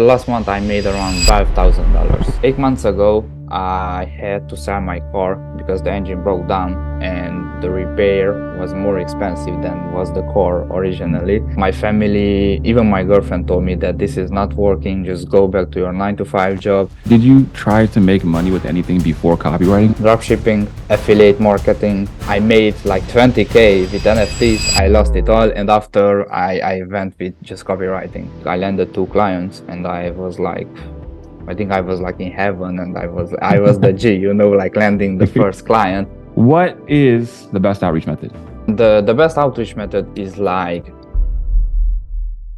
Last month I made around $5,000. 8 months ago, I had to sell my car because the engine broke down and the repair was more expensive than was the car originally. My family, even my girlfriend told me that this is not working, just go back to your 9 to 5 job. Did you try to make money with anything before copywriting? Dropshipping, affiliate marketing. I made like 20K with NFTs. I lost it all, and after I went with just copywriting. I landed 2 clients and I think I was like in heaven, and I was the G, like landing the first client. What is the best outreach method? The best outreach method is like,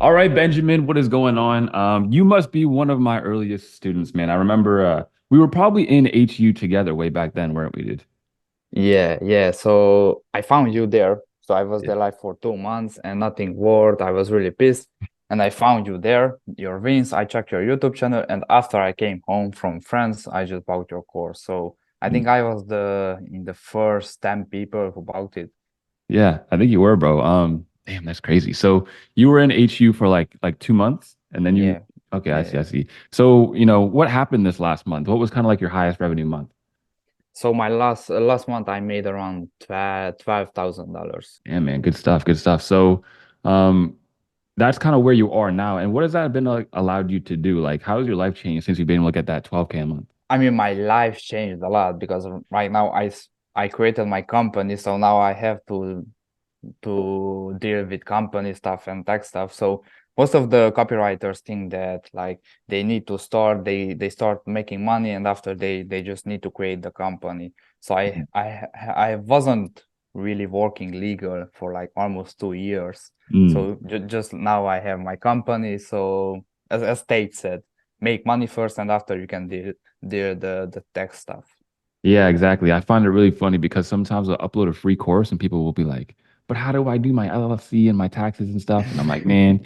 All right, Benjamin, what is going on? You must be one of my earliest students, man. I remember we were probably in HU together way back then, weren't we, dude? yeah. So I found you there. So I was Yeah. there like for 2 months and nothing worked. I was really pissed. And I found you there, your wins. I checked your YouTube channel. And after I came home from France, I just bought your course. So I think I was in the first 10 people who bought it. Yeah, I think you were, bro. Damn, that's crazy. So you were in HU for like 2 months, and then you Yeah, okay, I see, yeah. I see. So, what happened this last month? What was kind of like your highest revenue month? So my last month I made around $12,000. Yeah, man, good stuff, good stuff. So, um, that's kind of where you are now. And what has that been like allowed you to do? Like, how has your life changed since you've been able to get that 12K a month? I mean, my life changed a lot because right now I created my company, so now I have to deal with company stuff and tech stuff. So most of the copywriters think that like they need to start, they start making money, and after they just need to create the company. So I wasn't really working legal for like almost 2 years. Mm. So just now I have my company. So as Tate said, make money first, and after you can deal the tech stuff. Yeah, exactly. I find it really funny because sometimes I'll upload a free course and people will be like, but how do I do my LLC and my taxes and stuff? And I'm like, man,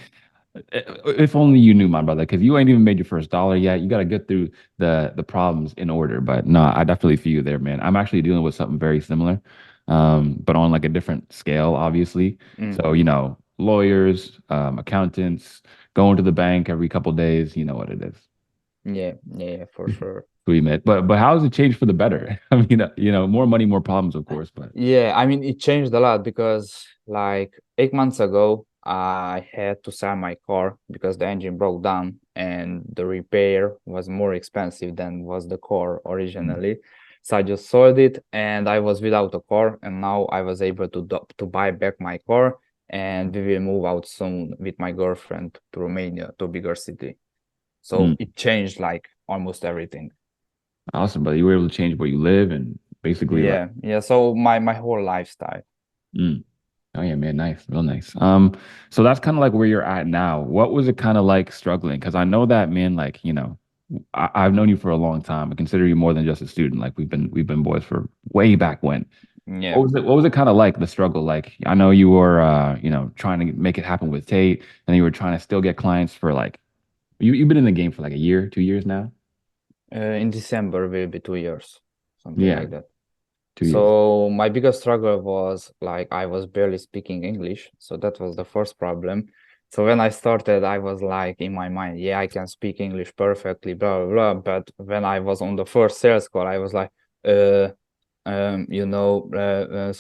if only you knew, my brother, because you ain't even made your first dollar yet. You got to get through the problems in order. But no, I definitely feel you there, man. I'm actually dealing with something very similar, but on like a different scale, obviously. Mm. So, lawyers, accountants, going to the bank every couple days, you know what it is. Yeah, for sure. We met. But how has it changed for the better? I mean, more money, more problems, of course, but Yeah, I mean, it changed a lot because like 8 months ago, I had to sell my car because the engine broke down and the repair was more expensive than was the car mm, originally. So I just sold it and I was without a car, and now I was able to buy back my car, and we will move out soon with my girlfriend to Romania, to a bigger city. So mm, it changed like almost everything. awesome, but you were able to change where you live and basically like Yeah. So my whole lifestyle. mm. Oh yeah, man, nice, real nice. So that's kind of like where you're at now. What was it kind of like struggling? Because I know that, man, like, I've known you for a long time. I consider you more than just a student. Like we've been boys for way back when. Yeah. What was it kind of like the struggle? Like I know you were trying to make it happen with Tate, and you were trying to still get clients for like you've been in the game for like a year, 2 years now. In December will be 2 years, something Yeah, like that. 2 years. So my biggest struggle was like I was barely speaking English, so that was the first problem. So when I started, I was like in my mind, yeah, I can speak English perfectly, blah blah blah. But when I was on the first sales call, I was like, uh,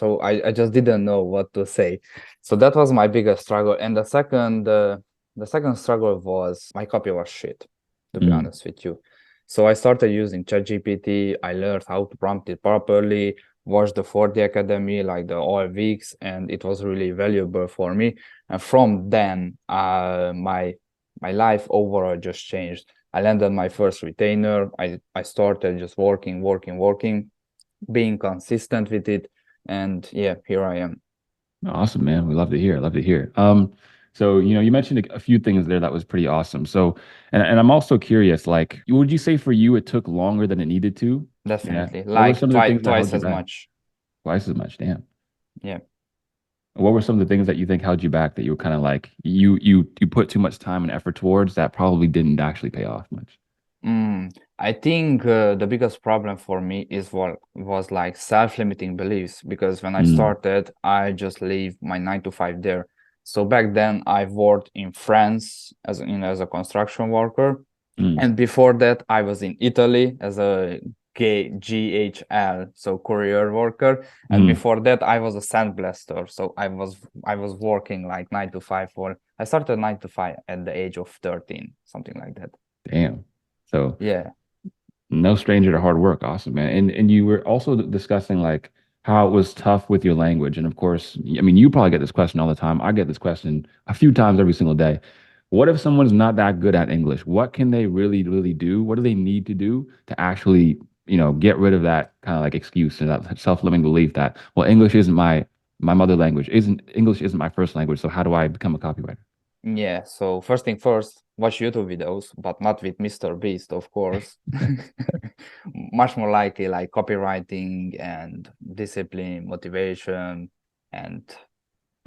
so I just didn't know what to say. So that was my biggest struggle. And the second struggle was my copy was shit, to be Mm, honest with you. So I started using ChatGPT. I learned how to prompt it properly, watched the 40 Academy, like the all weeks, and it was really valuable for me. And from then, my life overall just changed. I landed my first retainer. I started just working, being consistent with it, and yeah, here I am. awesome, man. We love to hear. Love to hear. So you mentioned a few things there that was pretty awesome. So, and I'm also curious, like, would you say for you it took longer than it needed to? Yeah. Definitely, What were like some of the things that held twice you as back? much. Twice as much, damn. Yeah. What were some of the things that you think held you back that you were kind of like you put too much time and effort towards that probably didn't actually pay off much? I think the biggest problem for me is what was like self-limiting beliefs, because when I Mm, started, I just leave my 9 to 5 there. So back then I worked in France as a construction worker. Mm, And before that, I was in Italy as a GHL, so courier worker. And mm, before that, I was a sandblaster. So I was working like 9 to 5 for. I started 9 to 5 at the age of 13, something like that. damn. So Yeah, no stranger to hard work. Awesome, man. And you were also discussing like how it was tough with your language. And of course, I mean, you probably get this question all the time. I get this question a few times every single day. What if someone's not that good at English? What can they really, really do? What do they need to do to actually, get rid of that kind of like excuse and that self-limiting belief that, well, English isn't my mother language, isn't English isn't my first language. So how do I become a copywriter? yeah. So first thing first, watch YouTube videos, but not with Mr. Beast, of course. Much more likely like copywriting and discipline, motivation, and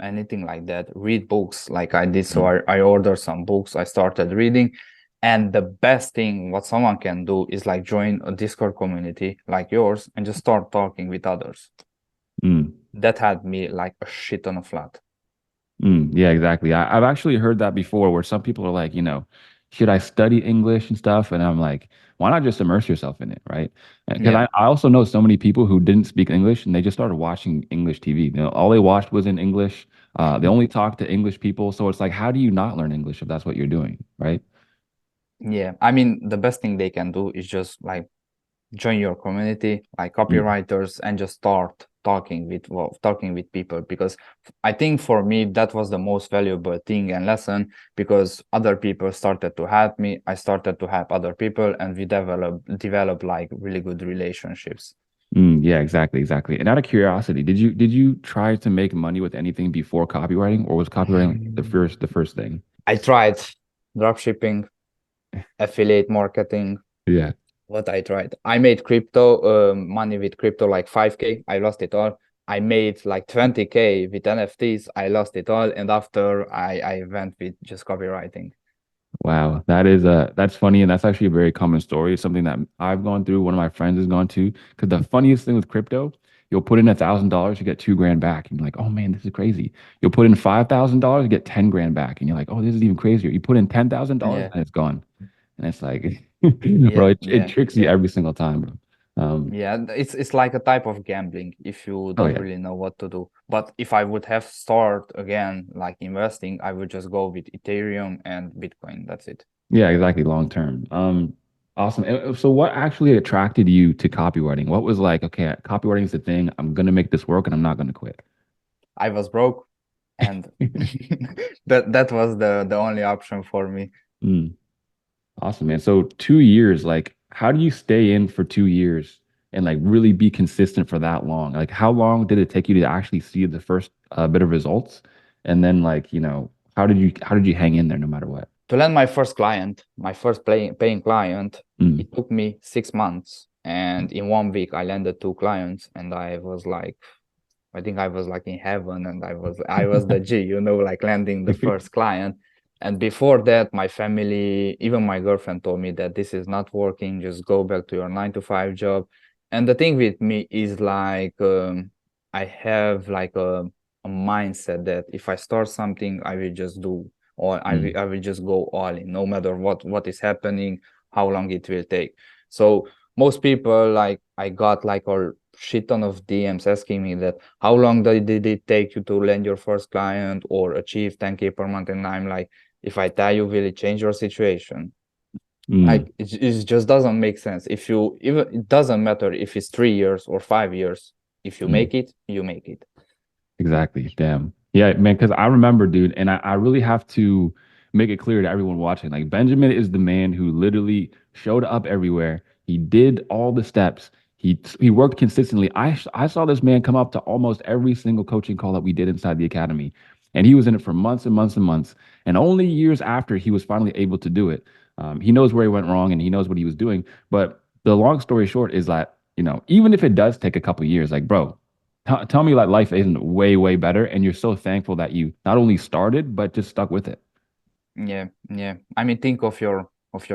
anything like that. Read books like I did. So Mm, I ordered some books. I started reading. And the best thing what someone can do is like join a Discord community like yours and just start talking with others. mm. That had me like a shit on a flat. Yeah, exactly. I've actually heard that before where some people are like, should I study English and stuff? And I'm like, why not just immerse yourself in it, right? Because Yeah. I also know so many people who didn't speak English and they just started watching English TV. All they watched was in English. They only talked to English people. So it's like, how do you not learn English if that's what you're doing, right? Yeah. I mean, the best thing they can do is just like join your community like Mm, copywriters and just start talking with people, because I think for me that was the most valuable thing and lesson, because other people started to help me, I started to help other people, and we develop like really good relationships. yeah, exactly, exactly. And out of curiosity, did you try to make money with anything before copywriting, or was copywriting the first thing? I tried dropshipping, affiliate marketing. Yeah. What I tried. I made crypto money with crypto like 5K. I lost it all. I made like 20K with NFTs. I lost it all. And after I went with just copywriting. Wow, that's funny, and that's actually a very common story. It's something that I've gone through. One of my friends has gone to. Because the funniest thing with crypto, you'll put in $1,000, you get 2 grand back, and you're like, oh man, this is crazy. You'll put in $5,000, you get 10 grand back, and you're like, oh, this is even crazier. You put in $10,000 Yeah. and it's gone, and it's like, bro, Yeah. it Yeah. tricks you Yeah. every single time, bro. Yeah. It's like a type of gambling if you Oh don't yeah, really know what to do. But if I would have start again like investing, I would just go with Ethereum and Bitcoin. That's it. yeah, exactly, long term. Awesome. So, what actually attracted you to copywriting? What was like, okay, copywriting is the thing. I'm gonna make this work, and I'm not gonna quit. I was broke, and that was the only option for me. Mm, awesome, man. So 2 years, like, how do you stay in for 2 years and like really be consistent for that long? Like, how long did it take you to actually see the first bit of results? And then, like, how did you hang in there no matter what? To land my first client, my first paying client, Mm. it took me 6 months. And in 1 week, I landed 2 clients, and I think I was like in heaven, and I was the G, like landing the first client. And before that, my family, even my girlfriend told me that this is not working, just go back to your 9 to 5 job. And the thing with me is like I have like a mindset that if I start something, I will just do, or Mm. I will just go all in, no matter what is happening, how long it will take. So most people, like I got like a shit ton of DMs asking me that how long did it take you to land your first client or achieve 10K per month? And I'm like, if I tell you, will it change your situation? Mm. Like it just doesn't make sense. If you even it doesn't matter if it's 3 years or 5 years. If you Mm. make it, you make it. Exactly. Damn. Yeah, man, because I remember, dude, and I really have to make it clear to everyone watching. Like Benjamin is the man who literally showed up everywhere. He did all the steps. He worked consistently. I saw this man come up to almost every single coaching call that we did inside the academy. And he was in it for months and months and months. And only years after he was finally able to do it. He knows where he went wrong and he knows what he was doing. But the long story short is that, even if it does take a couple years, like, bro, tell me like life isn't way, way better, and you're so thankful that you not only started but just stuck with it. Yeah, yeah. I mean, think of your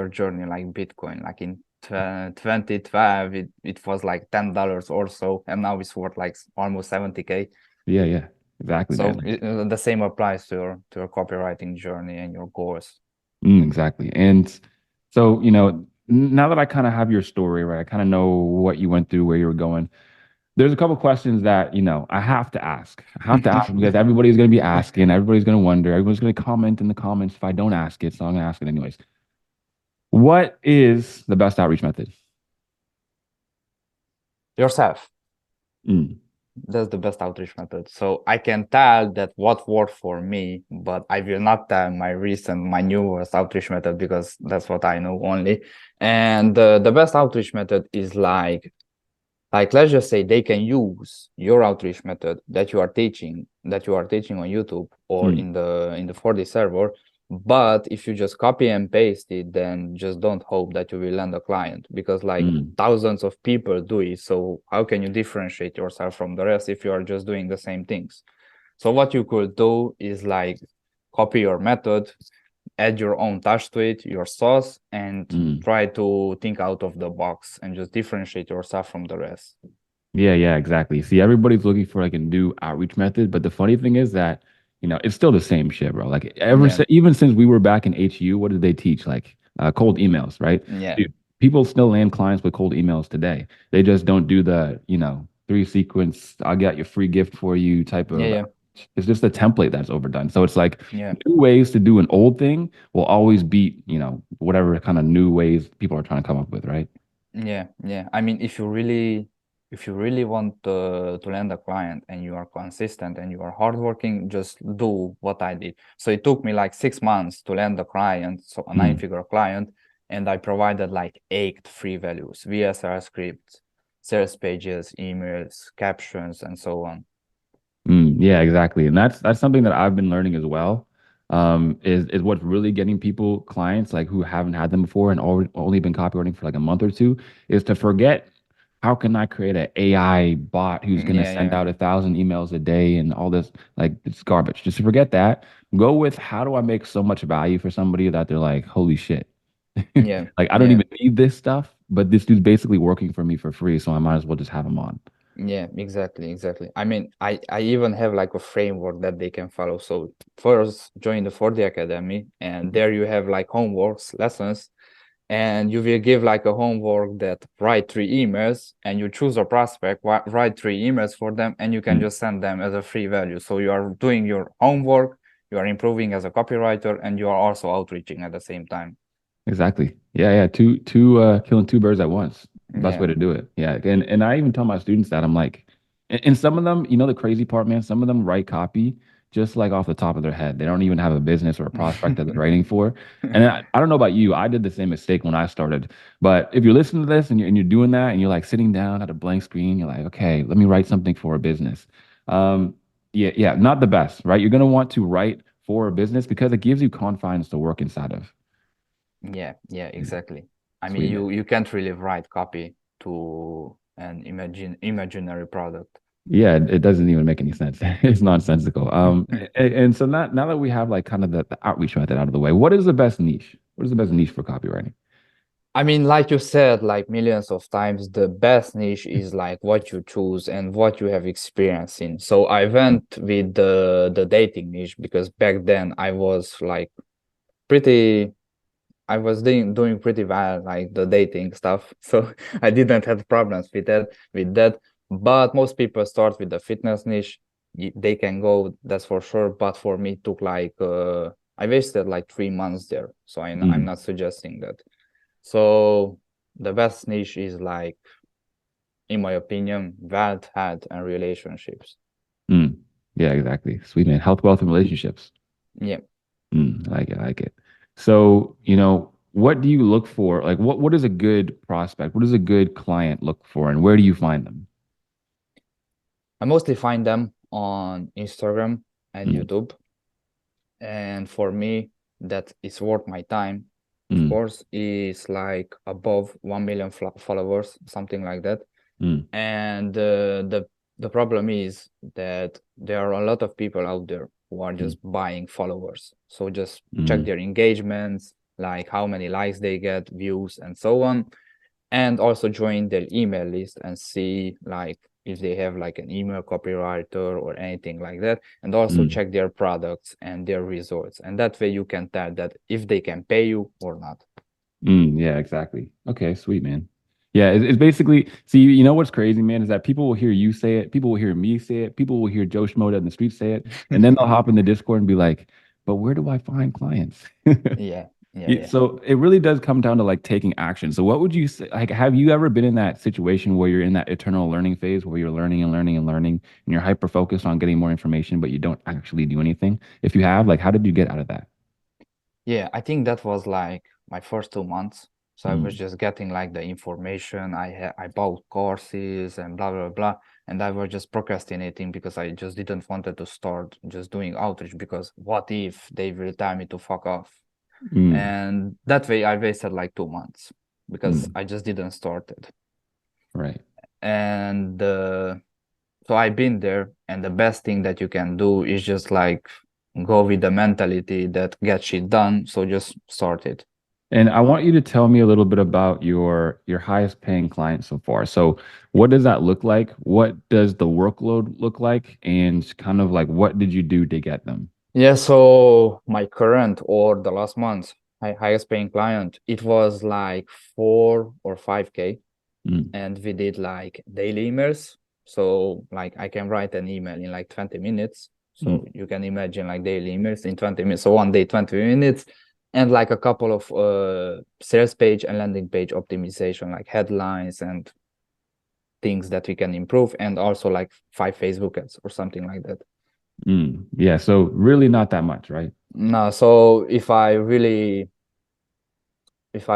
journey like Bitcoin. Like in 2012, it was like $10 or so, and now it's worth like almost 70K. Yeah, yeah. Exactly, So man. the same applies to your copywriting journey and your goals. Exactly. And so, now that I kind of have your story, right, I kind of know what you went through, where you were going. There's a couple questions that, I have to ask. I have to ask because everybody's going to be asking, everybody's going to wonder, everyone's going to comment in the comments if I don't ask it. So I'm going to ask it anyways. What is the best outreach method? Yourself. Mm, That's the best outreach method. So I can tell that what worked for me, but I will not tell my newest outreach method because that's what I know only. And the best outreach method is like let's just say they can use your outreach method that you are teaching on YouTube or mm, in the 4D server. But if you just copy and paste it, then just don't hope that you will land a client, because like mm, thousands of people do it. So how can you differentiate yourself from the rest if you are just doing the same things? So what you could do is like copy your method, add your own touch to it, your sauce, and mm. try to think out of the box and just differentiate yourself from the rest. Yeah, yeah, exactly. See, everybody's looking for like a new outreach method, but the funny thing is that, it's still the same shit, bro. Like Yeah, even since we were back in HU, what did they teach? Like cold emails, right? yeah, Dude, people still land clients with cold emails today. They just don't do the, three sequence, I'll get your free gift for you type yeah, of yeah, it's just a template that's overdone. So it's like yeah. new ways to do an old thing will always beat, whatever kind of new ways people are trying to come up with, right? Yeah, yeah. I mean, if you really want to land a client and you are consistent and you are hardworking, just do what I did. So it took me like 6 months to land a client, so a Mm. nine-figure client, and I provided like 8 free values: VSR scripts, sales pages, emails, captions, and so on. Yeah, exactly. And that's something that I've been learning as well. Is what's really getting people clients like who haven't had them before and only been copywriting for like a month or two is to forget how can I create an AI bot who's gonna Yeah, send yeah, out 1,000 emails a day and all this like it's garbage. Just forget that. Go with how do I make so much value for somebody that they're like, holy shit. yeah, Like I don't yeah. even need this stuff, but this dude's basically working for me for free, so I might as well just have him on. Yeah, exactly, exactly. I mean, I even have like a framework that they can follow. So first join the 4D Academy, and there you have like homeworks, lessons, and you will give like a homework that write 3 emails, and you choose a prospect, write 3 emails for them, and you can Mm. just send them as a free value. So you are doing your homework, you are improving as a copywriter, and you are also outreaching at the same time. Exactly. Yeah, yeah. Two killing two birds at once. Best Yeah. way to do it. Yeah. And I even tell my students that I'm like, and some of them, the crazy part, man, some of them write copy just like off the top of their head. They don't even have a business or a prospect that they're writing for. And I don't know about you. I did the same mistake when I started. But if you're listening to this and you're doing that and you're like sitting down at a blank screen, you're like, okay, let me write something for a business. Um, yeah, yeah, not the best, right? You're gonna want to write for a business because it gives you confines to work inside of. Yeah, yeah, exactly. I mean, Sweet man. you can't really write copy to an imaginary product. Yeah, it doesn't even make any sense. It's nonsensical. And so now that we have like kind of the outreach method out of the way, what is the best niche? What is the best niche for copywriting? I mean, like you said, like millions of times, the best niche is like what you choose and what you have experience in. So I went with the dating niche because back then I was like pretty I was doing pretty well, like the dating stuff. So I didn't have problems with that. But most people start with the fitness niche. They can go, that's for sure. But for me, it took like I wasted like 3 months there. So I'm Mm, not suggesting that. So the best niche is like, in my opinion, wealth, health, and relationships. mm. Yeah, exactly. Sweet man. Health, wealth, and relationships. Yeah. I like it. I like it. So, what do you look for? Like, what is a good prospect? What does a good client look for, and where do you find them? I mostly find them on Instagram and Mm, YouTube. And for me, that is worth my time. Of mm, course, is like above 1 million followers, something like that. mm, And the problem is that there are a lot of people out there who are mm, just buying followers. So just check mm, their engagements, like how many likes they get, views, and so on, and also join their email list and see like if they have like an email copywriter or anything like that, and also Mm, check their products and their results. And that way you can tell that if they can pay you or not. yeah, exactly. Okay, sweet, man. Yeah, it's basically, see, you know what's crazy, man, is that people will hear you say it, people will hear me say it, people will hear Joe Schmo in the street say it, and then they'll hop in the Discord and be like, but where do I find clients? Yeah, yeah, yeah. So it really does come down to like taking action. So what would you say, like, have you ever been in that situation where you're in that eternal learning phase where you're learning and learning and learning and you're hyper focused on getting more information, but you don't actually do anything? If you have, like, how did you get out of that? Yeah, I think that was like my first 2 months. So I was Mm, just getting like the information. I bought courses and blah blah blah, and I was just procrastinating because I just didn't wanted to start just doing outreach because what if they will tell me to fuck off? mm, And that way I wasted like 2 months because mm, I just didn't start it. right. And so I've been there, and the best thing that you can do is just like go with the mentality that get shit done. So just start it. And I want you to tell me a little bit about your highest paying client so far. So what does that look like? What does the workload look like? And kind of like what did you do to get them? Yeah, so my current or the last month, highest paying client, it was like 4 or 5K, Mm, and we did like daily emails. So like I can write an email in like 20 minutes. mm, So you can imagine like daily emails in 20 minutes. So one day, 20 minutes, and like a couple of sales page and landing page optimization, like headlines and things that we can improve, and also like 5 Facebook ads or something like that. Yeah, so really not that much, right? No, so if I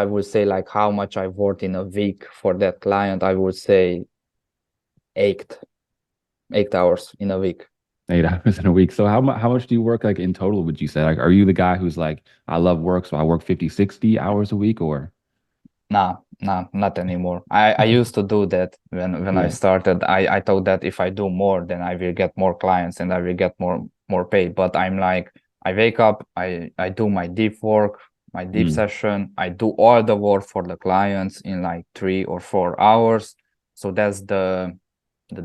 would say like how much I worked in a week for that client, I would say eight 8 hours in a week. 8 hours in a week. So how much do you work like in total, would you say? Like, are you the guy who's like, I love work, so I work 50, 60 hours a week or Nah, nah, not anymore. I used to do that when I yeah. started. I thought that if I do more, then I will get more clients and I will get more pay. But I'm like, I wake up, I do my deep work, my deep Mm, session. I do all the work for the clients in like 3 or 4 hours. So that's the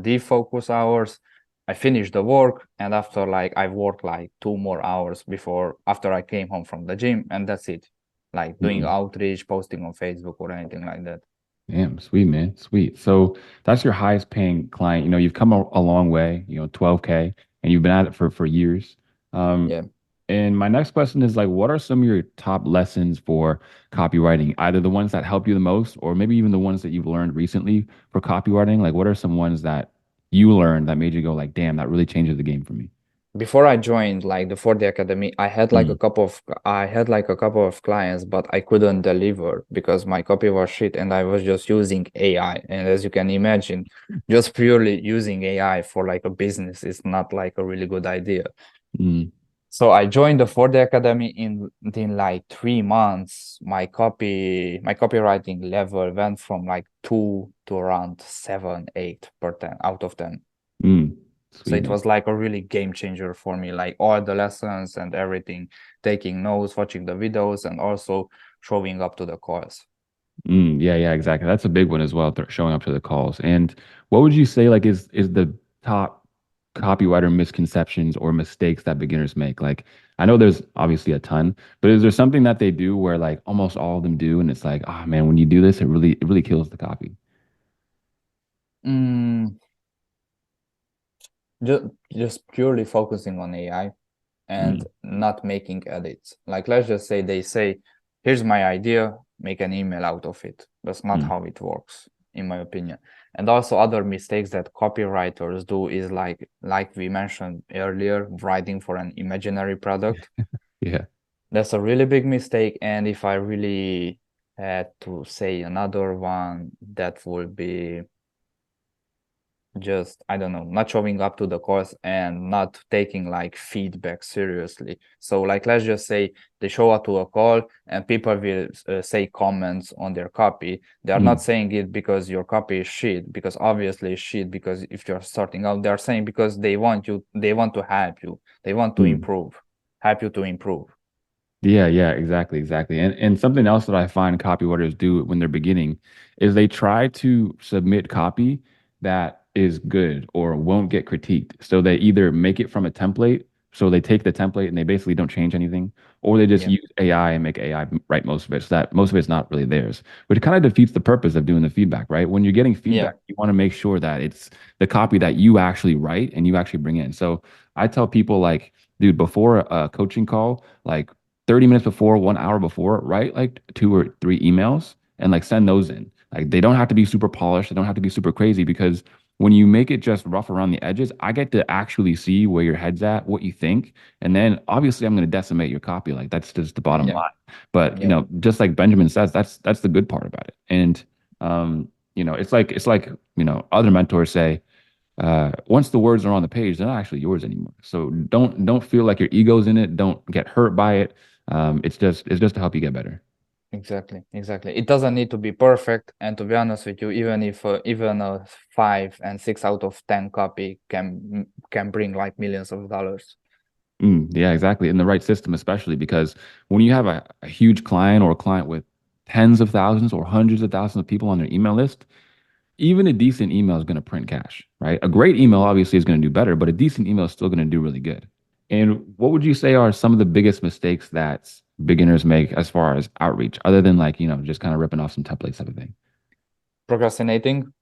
deep focus hours. I finish the work, and after like I work like 2 more hours before after I came home from the gym, and that's it. Like doing mm. outreach, posting on Facebook or anything like that. Damn, sweet man, sweet. So that's your highest paying client. You know, you've come a long way, 12K, and you've been at it for years. Um, Yeah. and my next question is like, what are some of your top lessons for copywriting? Either the ones that help you the most, or maybe even the ones that you've learned recently for copywriting. Like, what are some ones that you learned that made you go like, damn, that really changes the game for me? Before I joined like the 4D Academy, Mm, I had like a couple of clients, but I couldn't deliver because my copy was shit and I was just using AI. And as you can imagine, just purely using AI for like a business is not like a really good idea. mm, So I joined the 4D Academy in like 3 months. My copywriting level went from like 2 to around 7, 8% out of 10. mm. So Sweet it man. was like a really game changer for me, like all the lessons and everything, taking notes, watching the videos, and also showing up to the calls. Yeah, yeah, exactly. That's a big one as well, showing up to the calls. And what would you say like is the top copywriter misconceptions or mistakes that beginners make? Like, I know there's obviously a ton, but is there something that they do where like almost all of them do, and it's like, oh man, when you do this, it really kills the copy. Mm, just purely focusing on AI and Mm, not making edits. Like, let's just say they say, here's my idea, make an email out of it. That's not mm, how it works, in my opinion. And also other mistakes that copywriters do is like we mentioned earlier, writing for an imaginary product. yeah. That's a really big mistake. And if I really had to say another one, that would be just, I don't know, not showing up to the course and not taking like feedback seriously. So like, let's just say they show up to a call and people will say comments on their copy. They are not Mm, saying it because your copy is shit, because obviously it's shit, because if you're starting out, they are saying because they want to help you, they want to mm. improve, help you to improve. Yeah, yeah, exactly, exactly. And something else that I find copywriters do when they're beginning is they try to submit copy that is good or won't get critiqued. So they either make it from a template, so they take the template and they basically don't change anything, or they just Yeah, use AI and make AI write most of it. So that most of it's not really theirs, which kind of defeats the purpose of doing the feedback, right? When you're getting yeah, feedback, you want to make sure that it's the copy that you actually write and you actually bring in. So I tell people like, dude, before a coaching call, like 30 minutes before, 1 hour before, write like 2 or 3 emails and like send those in. Like they don't have to be super polished, they don't have to be super crazy because when you make it just rough around the edges, I get to actually see where your head's at, what you think, and then obviously I'm going to decimate your copy. Like that's just the bottom yeah, line. But yeah, just like Benjamin says, that's the good part about it. And it's like other mentors say, once the words are on the page, they're not actually yours anymore. So don't feel like your ego's in it. Don't get hurt by it. It's just to help you get better. exactly, exactly. It doesn't need to be perfect. And to be honest with you, even if even a 5 and 6 out of 10 copy can bring like millions of dollars. Yeah, exactly. In the right system, especially because when you have a huge client or a client with tens of thousands or hundreds of thousands of people on their email list, even a decent email is going to print cash, right? A great email obviously is going to do better, but a decent email is still going to do really good. And what would you say are some of the biggest mistakes that beginners make as far as outreach, other than like, just kind of ripping off some templates type of thing? Procrastinating,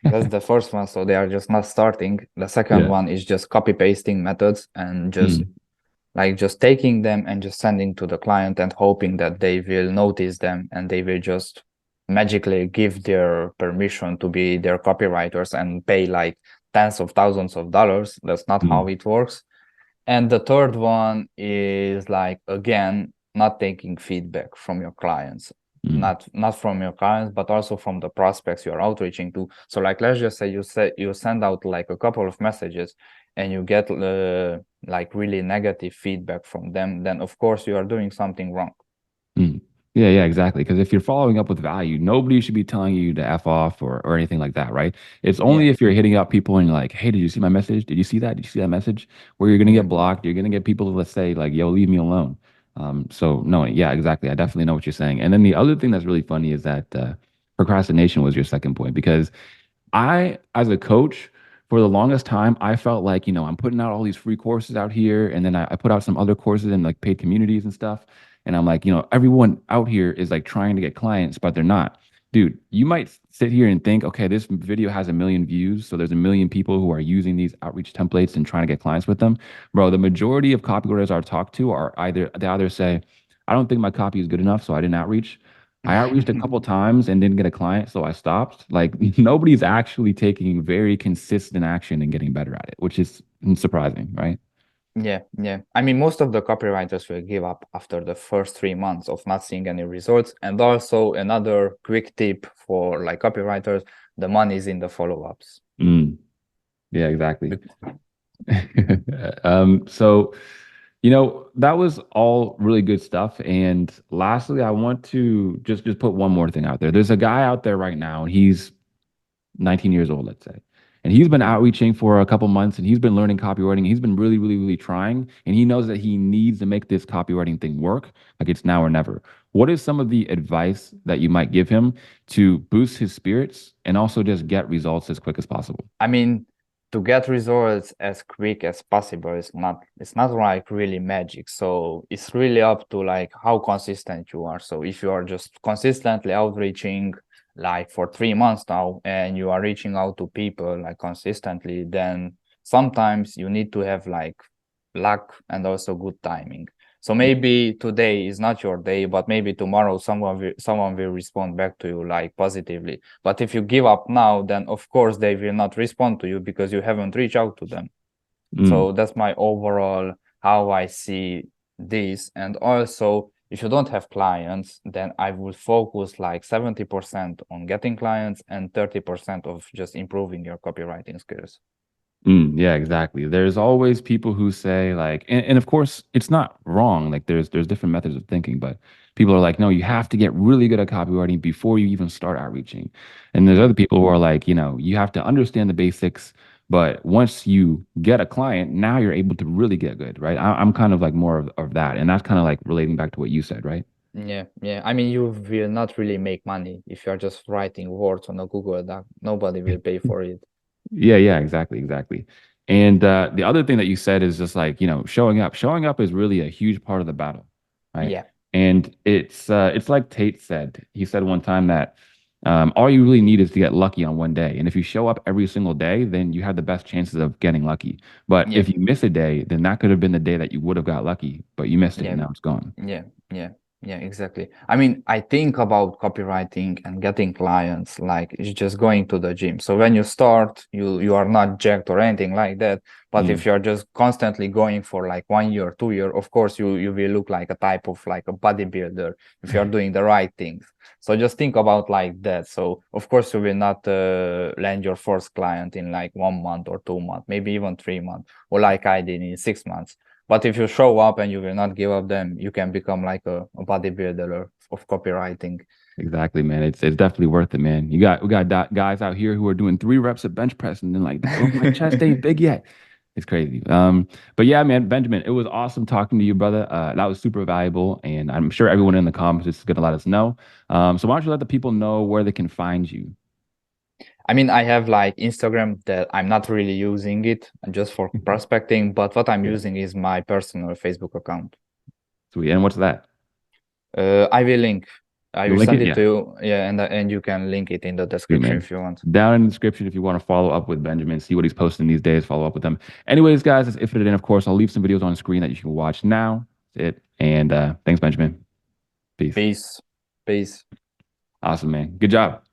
that's the first one. So they are just not starting. The second Yeah. one is just copy pasting methods and just Mm, like just taking them and just sending to the client and hoping that they will notice them and they will just magically give their permission to be their copywriters and pay like tens of thousands of dollars. That's not how mm, it works. And the third one is like again not taking feedback from your clients, mm, not from your clients, but also from the prospects you're outreaching to. So like let's just say you send out like a couple of messages and you get like really negative feedback from them, then of course you are doing something wrong. mm. Yeah, yeah, exactly. Because if you're following up with value, nobody should be telling you to F off or anything like that, right? It's Yeah, only if you're hitting up people and you're like, hey, did you see my message? Did you see that? Did you see that message? Where you're gonna yeah. get blocked, you're gonna get people to say, like, yo, leave me alone. So no, yeah, exactly. I definitely know what you're saying. And then the other thing that's really funny is that procrastination was your second point because as a coach, for the longest time, I felt like, I'm putting out all these free courses out here, and then I put out some other courses in like paid communities and stuff. And I'm like, everyone out here is like trying to get clients, but they're not. Dude, you might sit here and think, okay, this video has 1 million views, so there's 1 million people who are using these outreach templates and trying to get clients with them. Bro, the majority of copywriters I talk to are they either say, I don't think my copy is good enough, so I didn't outreach. I outreached a couple times and didn't get a client, so I stopped. Like nobody's actually taking very consistent action and getting better at it, which is surprising, right? Yeah, yeah. I mean, most of the copywriters will give up after the first 3 months of not seeing any results. And also another quick tip for like copywriters, the money is in the follow-ups. Mm, yeah, exactly. Bec- So that was all really good stuff. And lastly, I want to just put one more thing out there. There's a guy out there right now, and he's 19 years old, let's say. And he's been outreaching for a couple months and he's been learning copywriting. He's been really, really, really trying. And he knows that he needs to make this copywriting thing work. Like it's now or never. What is some of the advice that you might give him to boost his spirits and also just get results as quick as possible? I mean, to get results as quick as possible it's not like really magic. So it's really up to like how consistent you are. So if you are just consistently outreaching like for 3 months now and you are reaching out to people like consistently, then sometimes you need to have like luck and also good timing. So maybe today is not your day, but maybe tomorrow someone will respond back to you like positively. But if you give up now, then of course they will not respond to you because you haven't reached out to them. Mm, So that's my overall how I see this. And also, if you don't have clients, then I will focus like 70% on getting clients and 30% of just improving your copywriting skills. yeah, exactly. There's always people who say like, and of course it's not wrong. Like there's different methods of thinking, but people are like, no, you have to get really good at copywriting before you even start outreaching. And there's Yeah. other people who are like, you have to understand the basics, but once you get a client, now you're able to really get good, right? I'm kind of like more of that. And that's kind of like relating back to what you said, right? Yeah, yeah. I mean, you will not really make money if you're just writing words on a Google Doc. Nobody will pay for it. Yeah, exactly, exactly. And the other thing that you said is just like, showing up. Showing up is really a huge part of the battle, right? Yeah, And it's like Tate said. He said one time that all you really need is to get lucky on one day. And if you show up every single day, then you have the best chances of getting lucky. But yeah, if you miss a day, then that could have been the day that you would have got lucky, but you missed it yeah. and now it's gone. Yeah, yeah, yeah, exactly. I mean, I think about copywriting and getting clients like it's just going to the gym. So when you start, you are not jacked or anything like that. But if Mm, you're just constantly going for like 1 year, 2 year, of course you will look like a type of like a bodybuilder if you're doing the right things. So just think about like that. So of course you will not land your first client in like 1 month or 2 months, maybe even 3 months, or like I did in 6 months. But if you show up and you will not give up, then you can become like a bodybuilder of copywriting. exactly, man. It's definitely worth it, man. We got guys out here who are doing 3 reps of bench press and then like, oh, my chest ain't big yet. It's crazy. But yeah, man, Benjamin, it was awesome talking to you, brother. That was super valuable, and I'm sure everyone in the comments is gonna let us know. So why don't you let the people know where they can find you? I mean, I have like Instagram that I'm not really using it just for prospecting, but what I'm Yeah, using is my personal Facebook account. sweet. And what's that? I will link. I You'll will link send it? it to Yeah. you. Yeah, and you can link it in the Sweet, description man. if you want. Down in the description if you want to follow up with Benjamin, see what he's posting these days, follow up with him. Anyways, guys, that's it for today. And of course, I'll leave some videos on the screen that you can watch now. That's it. And thanks, Benjamin. Peace. Peace. Peace. Awesome, man. Good job.